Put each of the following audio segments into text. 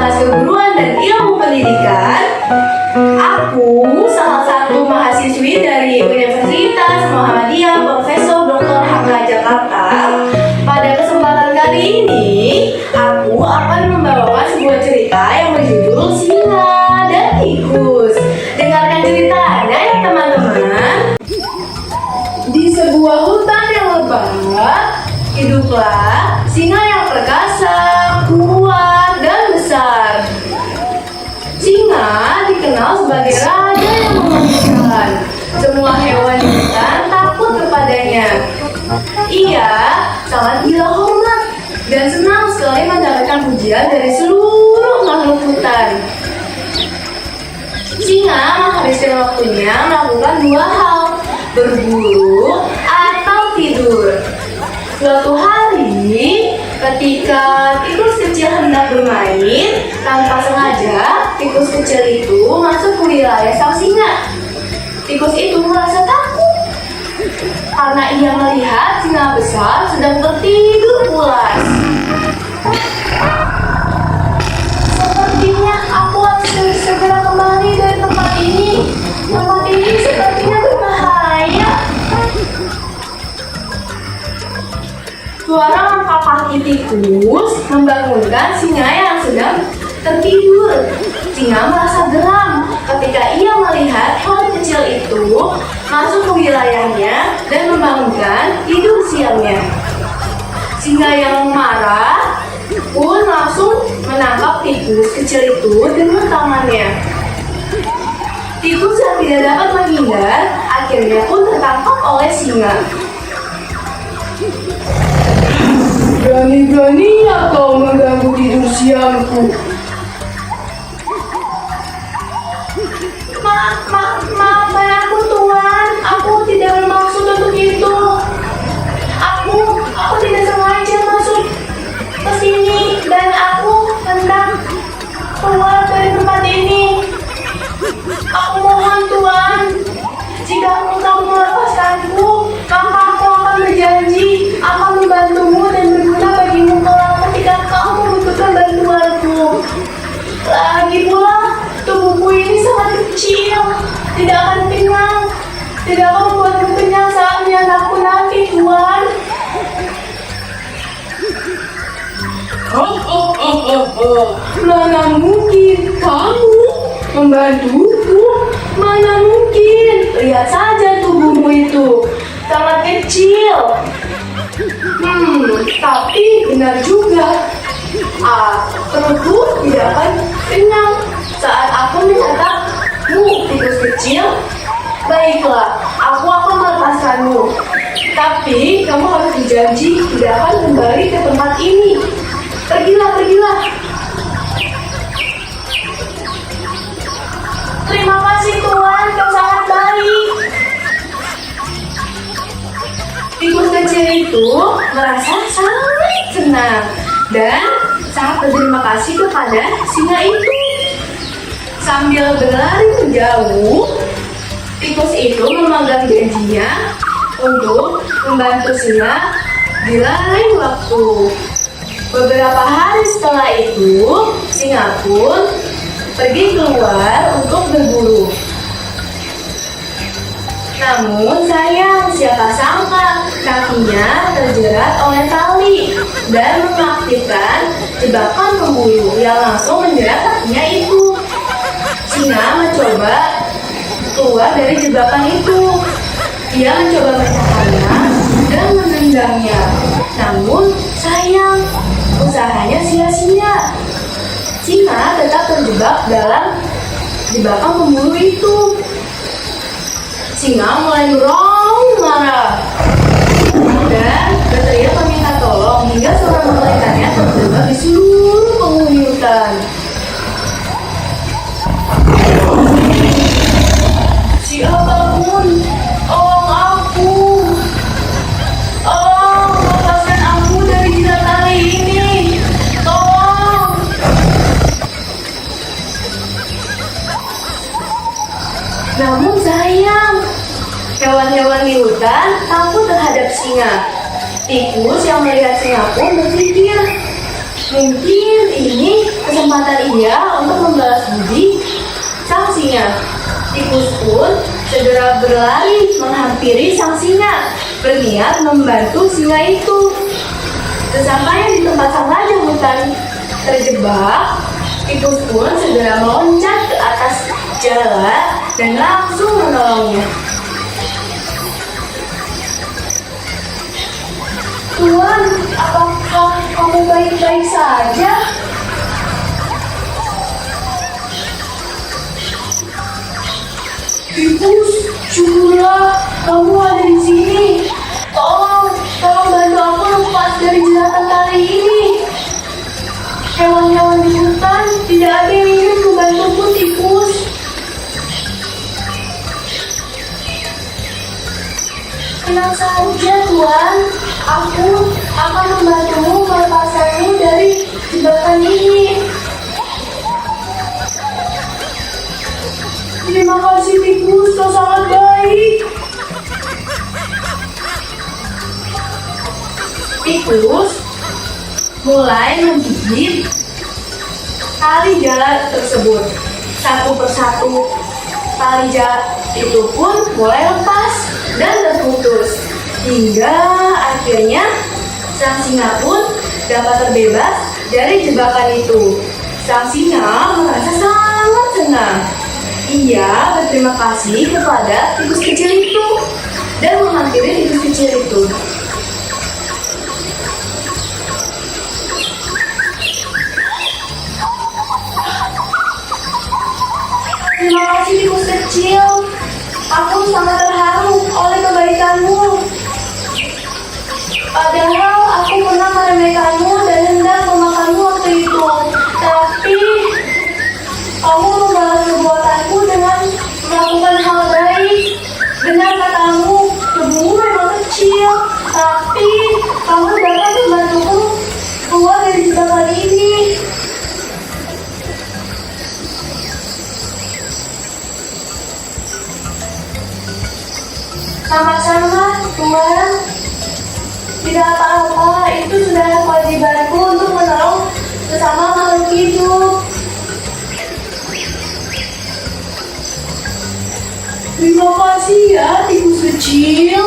membahas keguruan dan ilmu pendidikan. Aku salah satu mahasiswi dari Universitas Muhammadiyah Profesor Dr. Hamka Jakarta. Pada kesempatan kali ini, aku akan membawakan sebuah cerita yang berjudul Singa dan Tikus. Dengarkan ceritanya ya teman-teman. Di sebuah hutan yang lebat, hiduplah singa yang perkasa, kuat, dan besar. Singa dikenal sebagai raja yang mengerikan. Semua hewan di hutan takut kepadanya. Ia sangat gila hormat dan senang sekali mendapatkan pujian dari seluruh makhluk hutan. Singa menghabiskan waktunya melakukan dua hal, berburu atau tidur. Suatu hari, ketika tikus kecil hendak bermain, tanpa sengaja tikus kecil itu masuk ke wilayah sang singa. Tikus itu merasa takut karena ia melihat singa besar sedang tertidur pulas. Sepertinya aku harus segera kembali dari tempat ini. Tempat ini sepertinya berbahaya. Suara langkah kaki tikus membangunkan singa yang sedang tertidur. Singa merasa geram ketika ia melihat hewan kecil itu masuk ke wilayahnya dan membangunkan tidur siangnya. Singa yang marah pun langsung menangkap tikus kecil itu dengan tangannya. Tikus yang tidak dapat menghindar akhirnya pun tertangkap oleh singa. Berani-beraninya kau mengganggu tidur siangku. Maafkan aku Tuan, aku tidak bermaksud untuk itu. Aku tidak sengaja masuk ke sini dan aku hendak keluar dari tempat ini. Aku mohon Tuan, jika engkau melepaskanku, maka aku akan berjanji akan membantumu dan berguna bagimu kelak ketika kau membutuhkan bantuanku. Lagi pula, tubuhku ini sangat kecil, tidak akan kenyang, tidak akan membuatku kenyang saat menyantapku nanti, Tuan. Mana mungkin kamu membantuku? Mana mungkin? Lihat saja tubuhmu itu sangat kecil. Tapi benar juga. Perutku tidak akan kenyang saat aku menyantapmu, tikus kecil. Baiklah, aku akan melepaskanmu. Tapi kamu harus berjanji tidak akan kembali ke tempat ini. Pergilah. Terima kasih Tuan, kau sangat baik. Tikus kecil itu merasa sangat senang dan sangat berterima kasih kepada singa itu. Sambil berlari menjauh, tikus itu memegang janjinya untuk membantu singa di lain waktu. Beberapa hari setelah itu, singa pun pergi keluar untuk berburu. Namun sayang, siapa sangka kakinya terjerat oleh tali dan mengaktifkan jebakan pemburu yang langsung menjerat kakinya itu. Singa mencoba keluar dari jebakan itu. Dia mencoba memecahkannya dan menendangnya. Namun sayang, usahanya sia-sia. Singa tetap terjebak dalam jebakan pemburu itu. Singa mulai meraung marah dan berteriak meminta tolong hingga suara memeliharaannya terdengar di seluruh penghuni hutan. Siapapun, tolong aku. Lepaskan aku dari jerat tali ini. Tolong. Namun sayang, hewan-hewan di hutan takut terhadap singa. Tikus yang melihat singa pun berpikir, Mungkin ini kesempatan ia untuk membalas budi sang singa. Tikus pun segera berlari menghampiri sang singa, berniat membantu singa itu. Sesampainya di tempat sang raja hutan terjebak, tikus pun segera meloncat ke atas jala dan langsung menolongnya. Tuan, apakah kamu baik-baik saja? Tikus, syukurlah kamu ada di sini. Tolong bantu aku lepas dari jeratan tali ini. Hewan-hewan di hutan tidak ada yang ingin membantuku, tikus. Tenang saja, Tuan. Aku akan membantumu melepaskanmu dari jebakan ini. Terima kasih, tikus. Kau sangat baik. Tikus mulai menggigit tali jala tersebut. Satu persatu tali jala itu pun mulai lepas dan terputus. Hingga akhirnya sang singa pun dapat terbebas dari jebakan itu. Sang singa merasa sangat senang. Ia berterima kasih kepada tikus kecil itu dan menghampiri tikus kecil itu. Terima kasih, tikus kecil. Aku sangat terharu oleh kebaikanmu. Padahal aku pernah meremehkanmu dan hendak memakanmu waktu itu. Tapi kamu membalas perbuatanku dengan melakukan hal baik. Benar katamu, tubuhmu memang kecil, tapi kamu dapat membantuku keluar dari jebakan ini. Sama-sama, Tuan. Tidak apa-apa, itu sudah kewajibanku untuk menolong sesama makhluk hidup. Terima kasih ya, tikus kecil.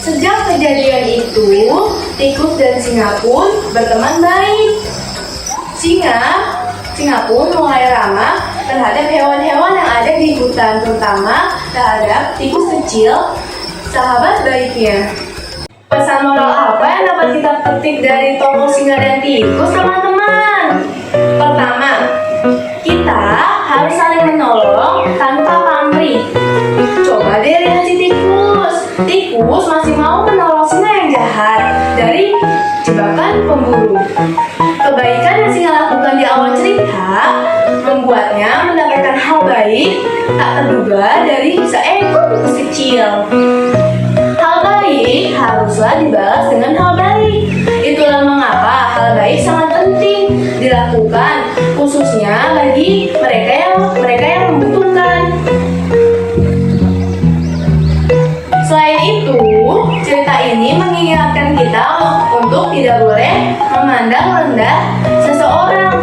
Sejak kejadian itu, tikus dan singa pun berteman baik. Singa pun mulai ramah terhadap hewan-hewan yang ada di hutan, terutama terhadap tikus kecil, sahabat baiknya. Pesan moral apa yang dapat kita petik dari tokoh singa dan tikus, teman-teman? Pertama, kita harus saling menolong tanpa pamrih. Coba deh lihat si tikus. Tikus masih mau menolong singa yang jahat dari jebakan pemburu. Kebaikan yang singa lakukan di awal cerita membuatnya mendapatkan hal baik tak terduga dari seekor tikus kecil. Hal baik haruslah dibalas dengan hal baik. Itulah mengapa hal baik sangat penting dilakukan, khususnya bagi mereka yang membutuhkan. Selain itu, cerita ini mengingatkan kita untuk tidak boleh memandang rendah seseorang.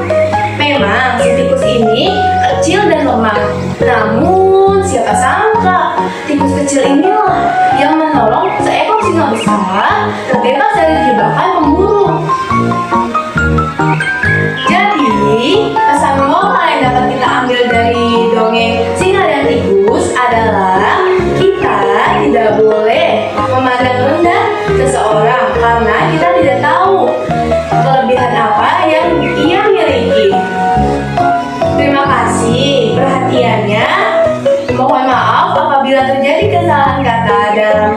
Memang si tikus ini kecil dan lemah, namun siapa sangka tikus kecil inilah yang menolong seekor singa besar terbebas dari jebakan pemburu. Jadi, pesan moral yang dapat kita ambil dari dongeng singa dan tikus adalah kita tidak boleh memandang rendah seseorang karena kita tidak tahu kelebihan apa yang ia miliki. Terima kasih perhatiannya. Mohon maaf apabila terjadi kesalahan kata dalam